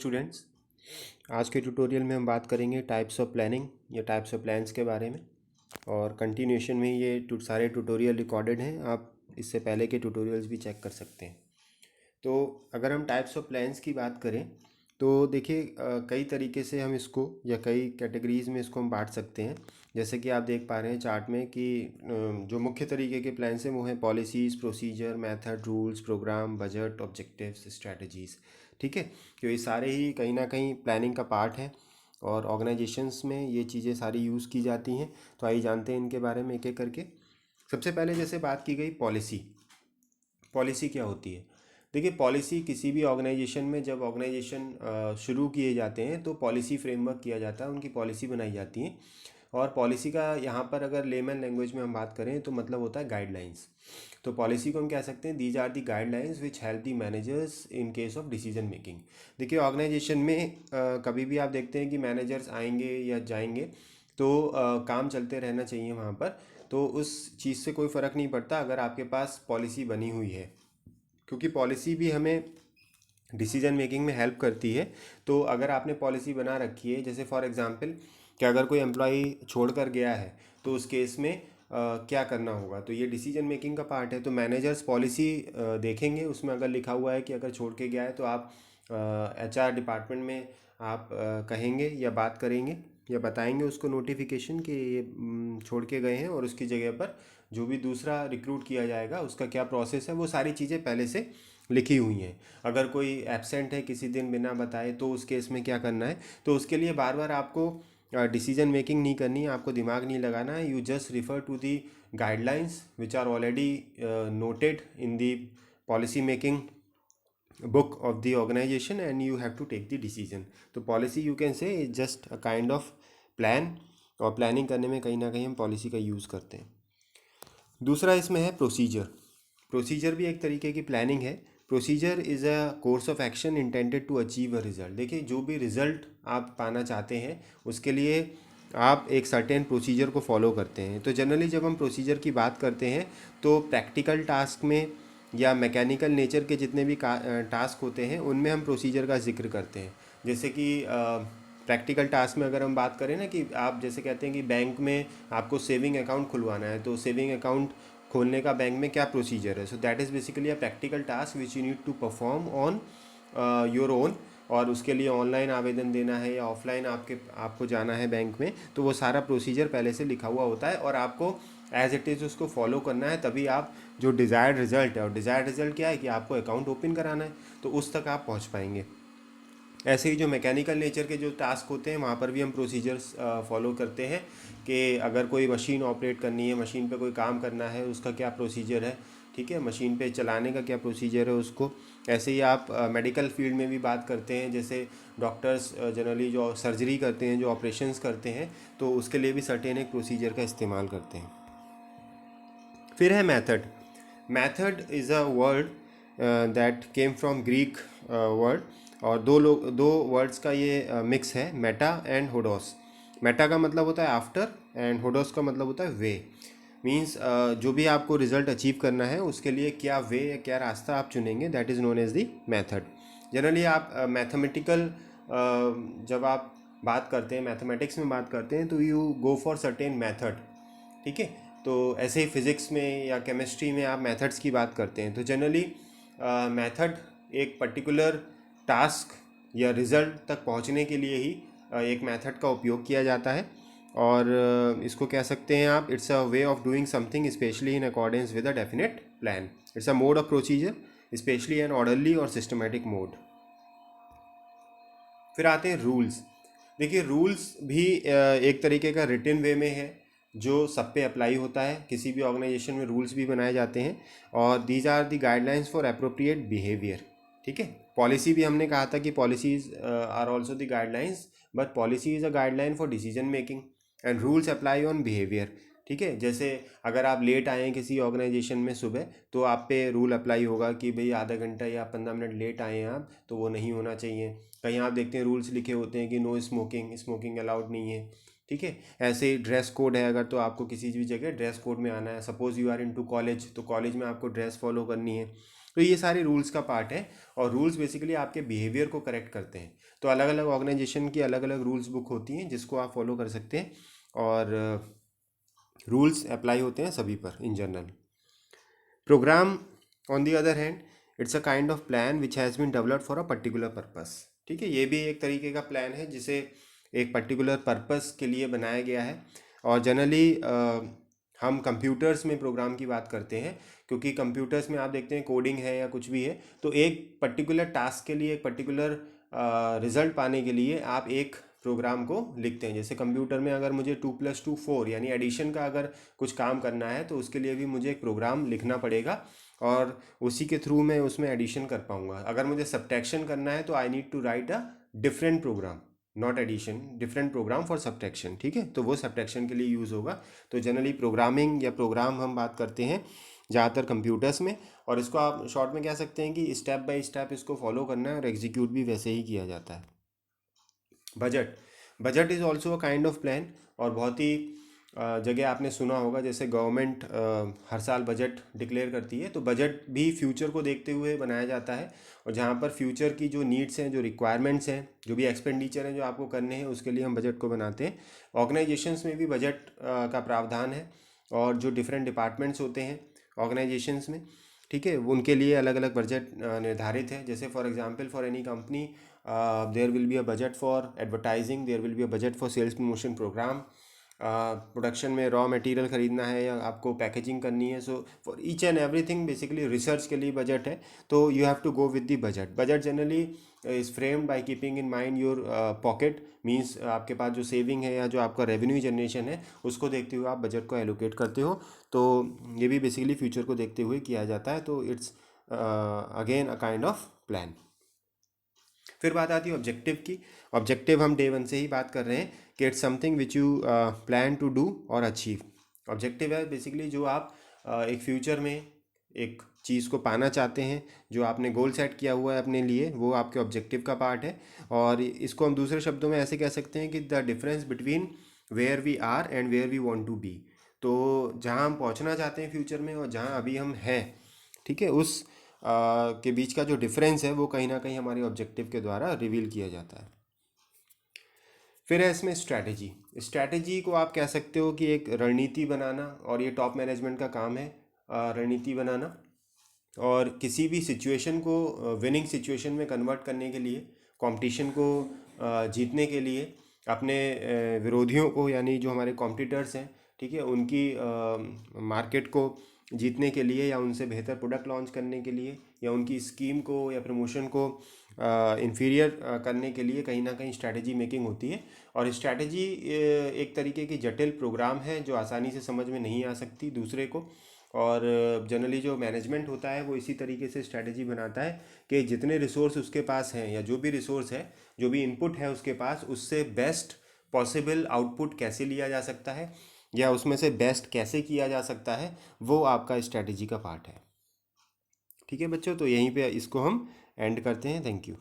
Students, आज के tutorial में हम बात करेंगे टाइप्स ऑफ प्लानिंग या टाइप्स ऑफ प्लान्स के बारे में। और कंटिन्यूएशन में ये सारे ट्यूटोरियल रिकॉर्डेड हैं, आप इससे पहले के ट्यूटोरियल्स भी चेक कर सकते हैं। तो अगर हम टाइप्स ऑफ प्लान्स की बात करें तो देखिए कई तरीके से हम इसको या कई कैटेगरीज़ में इसको हम बांट सकते हैं। जैसे कि आप देख पा रहे हैं चार्ट में कि जो मुख्य तरीके के प्लान्स हैं वो हैं policies, procedure, method, rules, program, budget, objectives, strategies. ठीक है, तो ये सारे ही कहीं ना कहीं प्लानिंग का पार्ट है और ऑर्गेनाइजेशंस में ये चीज़ें सारी यूज़ की जाती हैं। तो आइए जानते हैं इनके बारे में एक एक करके। सबसे पहले जैसे बात की गई पॉलिसी। पॉलिसी क्या होती है? देखिए, पॉलिसी किसी भी ऑर्गेनाइजेशन में जब ऑर्गेनाइजेशन शुरू किए जाते हैं तो पॉलिसी फ्रेमवर्क किया जाता है, उनकी पॉलिसी बनाई जाती है। और पॉलिसी का यहाँ पर अगर लेमन लैंग्वेज में हम बात करें तो मतलब होता है गाइडलाइंस। तो पॉलिसी को हम कह सकते हैं these are the guidelines which help the managers in case of decision making. देखिए, ऑर्गेनाइजेशन में कभी भी आप देखते हैं कि मैनेजर्स आएंगे या जाएंगे तो काम चलते रहना चाहिए वहाँ पर। तो उस चीज़ से कोई फ़र्क नहीं पड़ता अगर आपके पास पॉलिसी बनी हुई है, क्योंकि पॉलिसी भी हमें डिसीजन मेकिंग में हेल्प करती है। तो अगर आपने पॉलिसी बना रखी है, जैसे फॉर एग्जांपल कि अगर कोई एम्प्लॉई छोड़ कर गया है तो उस केस में क्या करना होगा, तो ये डिसीजन मेकिंग का पार्ट है। तो मैनेजर्स पॉलिसी देखेंगे, उसमें अगर लिखा हुआ है कि अगर छोड़ के गया है तो आप एचआर डिपार्टमेंट में आप कहेंगे या बात करेंगे या बताएंगे उसको नोटिफिकेशन कि ये छोड़ के गए हैं, और उसकी जगह पर जो भी दूसरा रिक्रूट किया जाएगा उसका क्या प्रोसेस है, वो सारी चीज़ें पहले से लिखी हुई हैं। अगर कोई एब्सेंट है किसी दिन बिना बताए तो उस केस में क्या करना है, तो उसके लिए बार बार आपको डिसीजन मेकिंग नहीं करनी है, आपको दिमाग नहीं लगाना है। You just refer to the guidelines which are already noted in the policy making book of the organization and you have to take the decision. तो policy you can say is just a kind of plan, और planning करने में कहीं ना कहीं हम policy का use करते हैं। दूसरा इसमें है प्रोसीजर। प्रोसीजर भी एक तरीके की प्लानिंग है। Procedure is a course of action intended to achieve a result. देखिए, जो भी रिजल्ट आप पाना चाहते हैं उसके लिए आप एक सर्टेन प्रोसीजर को फॉलो करते हैं। तो जनरली जब हम प्रोसीजर की बात करते हैं तो प्रैक्टिकल टास्क में या मैकेनिकल नेचर के जितने भी टास्क होते हैं उनमें हम प्रोसीजर का जिक्र करते हैं। जैसे कि प्रैक्टिकल टास्क में अगर हम बात करें ना, कि आप जैसे कहते हैं कि बैंक में आपको सेविंग अकाउंट खुलवाना है, तो सेविंग अकाउंट खोलने का बैंक में क्या प्रोसीजर है। So that is basically a practical task which you need to perform on your own. और उसके लिए ऑनलाइन आवेदन देना है या ऑफलाइन आपको जाना है बैंक में, तो वो सारा प्रोसीजर पहले से लिखा हुआ होता है और आपको एज इट इज़ उसको फॉलो करना है, तभी आप जो डिज़ायर्ड रिजल्ट है, और डिज़ायर्ड रिजल्ट क्या है कि आपको अकाउंट ओपन कराना है, तो उस तक आप पहुंच पाएंगे। ऐसे ही जो मैकेनिकल नेचर के जो टास्क होते हैं वहाँ पर भी हम प्रोसीजर्स फॉलो करते हैं कि अगर कोई मशीन ऑपरेट करनी है, मशीन पे कोई काम करना है, उसका क्या प्रोसीजर है। ठीक है, मशीन पे चलाने का क्या प्रोसीजर है उसको। ऐसे ही आप मेडिकल फील्ड में भी बात करते हैं, जैसे डॉक्टर्स जनरली जो सर्जरी करते हैं, जो ऑपरेशंस करते हैं, तो उसके लिए भी सर्टेन एक प्रोसीजर का इस्तेमाल करते हैं। फिर है method. Method is a word that came from Greek word, और दो वर्ड्स का ये मिक्स है, मेटा एंड होडोस। मेटा का मतलब होता है आफ्टर एंड होडोस का मतलब होता है वे। मीन्स जो भी आपको रिजल्ट अचीव करना है उसके लिए क्या वे या क्या रास्ता आप चुनेंगे, that is known as the method. Generally आप मैथमेटिकल जब आप बात करते हैं, मैथमेटिक्स में बात करते हैं, तो you go for certain method. ठीक है, तो ऐसे ही फिज़िक्स में या केमिस्ट्री में आप मेथड्स की बात करते हैं। तो जनरली मेथड एक पर्टिकुलर टास्क या रिज़ल्ट तक पहुंचने के लिए ही एक मेथड का उपयोग किया जाता है। और इसको कह सकते हैं आप, it's a way of doing something specially in accordance with a definite plan. It's a mode of procedure specially an orderly और सिस्टमेटिक मोड। फिर आते हैं रूल्स। देखिए, रूल्स भी एक तरीके का रिटन वे में है जो सब पे अप्लाई होता है। किसी भी ऑर्गेनाइजेशन में रूल्स भी बनाए जाते हैं, और these are the guidelines for appropriate behaviour. ठीक है, पॉलिसी भी हमने कहा था कि policies are also the guidelines, but policy is a guideline for decision making and rules apply on behaviour. ठीक है, जैसे अगर आप लेट आए हैं किसी ऑर्गेनाइजेशन में सुबह, तो आप पे रूल अप्लाई होगा कि भाई आधा घंटा या 15 मिनट लेट आए हैं आप, तो वो नहीं होना चाहिए। कहीं आप देखते हैं रूल्स लिखे होते हैं कि नो स्मोकिंग, स्मोकिंग अलाउड नहीं है। ठीक है, ऐसे ही ड्रेस कोड है, अगर तो आपको किसी भी जगह ड्रेस कोड में आना है। Suppose you are into college, तो कॉलेज में आपको ड्रेस फॉलो करनी है। तो ये सारे रूल्स का पार्ट है, और रूल्स बेसिकली आपके बिहेवियर को करेक्ट करते हैं। तो अलग अलग ऑर्गेनाइजेशन की अलग अलग रूल्स बुक होती हैं जिसको आप फॉलो कर सकते हैं, और रूल्स अप्लाई होते हैं सभी पर in general. Program on the other hand, it's a kind of plan which has been developed for a particular purpose. ठीक है, ये भी एक तरीके का प्लान है जिसे एक पर्टिकुलर पर्पस के लिए बनाया गया है। और जनरली हम कंप्यूटर्स में प्रोग्राम की बात करते हैं, क्योंकि कंप्यूटर्स में आप देखते हैं कोडिंग है या कुछ भी है, तो एक पर्टिकुलर टास्क के लिए, एक पर्टिकुलर रिजल्ट पाने के लिए आप एक प्रोग्राम को लिखते हैं। जैसे कंप्यूटर में अगर मुझे 2+2 4 यानी एडिशन का अगर कुछ काम करना है, तो उसके लिए भी मुझे एक प्रोग्राम लिखना पड़ेगा, और उसी के थ्रू मैं उसमें एडिशन कर पाऊंगा। अगर मुझे सब्ट्रैक्शन करना है तो I need to write a different program, not addition, different program for subtraction. ठीक है, तो वो सब्ट्रैक्शन के लिए यूज़ होगा। तो जनरली प्रोग्रामिंग या प्रोग्राम हम बात करते हैं ज़्यादातर कंप्यूटर्स में, और इसको आप शॉर्ट में कह सकते हैं कि स्टेप बाय स्टेप इसको फॉलो करना है और एग्जीक्यूट भी वैसे ही किया जाता है। Budget, budget is also a kind of plan, और बहुत ही जगह आपने सुना होगा, जैसे गवर्नमेंट हर साल बजट डिक्लेयर करती है, तो बजट भी फ्यूचर को देखते हुए बनाया जाता है, और जहाँ पर फ्यूचर की जो नीड्स हैं, जो रिक्वायरमेंट्स हैं, जो भी एक्सपेंडिचर हैं जो आपको करने हैं, उसके लिए हम बजट को बनाते हैं। ऑर्गेनाइजेशंस में भी बजट का प्रावधान है, और जो डिफरेंट डिपार्टमेंट्स होते हैं ऑर्गेनाइजेशंस में, ठीक है, उनके लिए अलग अलग बजट निर्धारित है। जैसे for example for any company there will be a budget for advertising, there will be a budget for sales promotion program. Production में रॉ मटेरियल ख़रीदना है या आपको पैकेजिंग करनी है, so for each and everything basically research के लिए budget है। तो you have to go with the budget. Budget generally is framed by keeping in mind your pocket, means आपके पास जो सेविंग है या जो आपका रेवेन्यू जनरेशन है, उसको देखते हुए आप बजट को एलोकेट करते हो। तो ये भी बेसिकली फ्यूचर को देखते हुए किया जाता है। तो it's again a kind of plan. फिर बात आती है ऑब्जेक्टिव की। ऑब्जेक्टिव हम डे वन से ही बात कर रहे हैं कि it's something which you plan to do और अचीव। ऑब्जेक्टिव है बेसिकली जो आप एक फ्यूचर में एक चीज़ को पाना चाहते हैं, जो आपने गोल सेट किया हुआ है अपने लिए, वो आपके ऑब्जेक्टिव का पार्ट है। और इसको हम दूसरे शब्दों में ऐसे कह सकते हैं कि the difference between where we are and where we want to be. तो जहाँ हम पहुँचना चाहते हैं फ्यूचर में और जहाँ अभी हम हैं, ठीक है, उस के बीच का जो डिफरेंस है वो कहीं ना कहीं हमारे ऑब्जेक्टिव के द्वारा रिवील किया जाता है। फिर है इसमें स्ट्रैटेजी। स्ट्रैटेजी को आप कह सकते हो कि एक रणनीति बनाना, और ये टॉप मैनेजमेंट का काम है रणनीति बनाना, और किसी भी सिचुएशन को विनिंग सिचुएशन में कन्वर्ट करने के लिए, कंपटीशन को जीतने के लिए, अपने विरोधियों को यानी जो हमारे कॉम्पिटिटर्स हैं, ठीक है, उनकी मार्केट को जीतने के लिए, या उनसे बेहतर प्रोडक्ट लॉन्च करने के लिए, या उनकी स्कीम को या प्रमोशन को इन्फीरियर करने के लिए कहीं ना कहीं स्ट्रैटेजी मेकिंग होती है। और स्ट्रैटेजी एक तरीके की जटिल प्रोग्राम है जो आसानी से समझ में नहीं आ सकती दूसरे को। और जनरली जो मैनेजमेंट होता है वो इसी तरीके से स्ट्रैटेजी बनाता है कि जितने रिसोर्स उसके पास हैं, या जो भी रिसोर्स है, जो भी इनपुट है उसके पास, उससे बेस्ट पॉसिबल आउटपुट कैसे लिया जा सकता है, या उसमें से बेस्ट कैसे किया जा सकता है, वो आपका स्ट्रैटेजी का पार्ट है। ठीक है बच्चों, तो यहीं पे इसको हम एंड करते हैं। Thank you.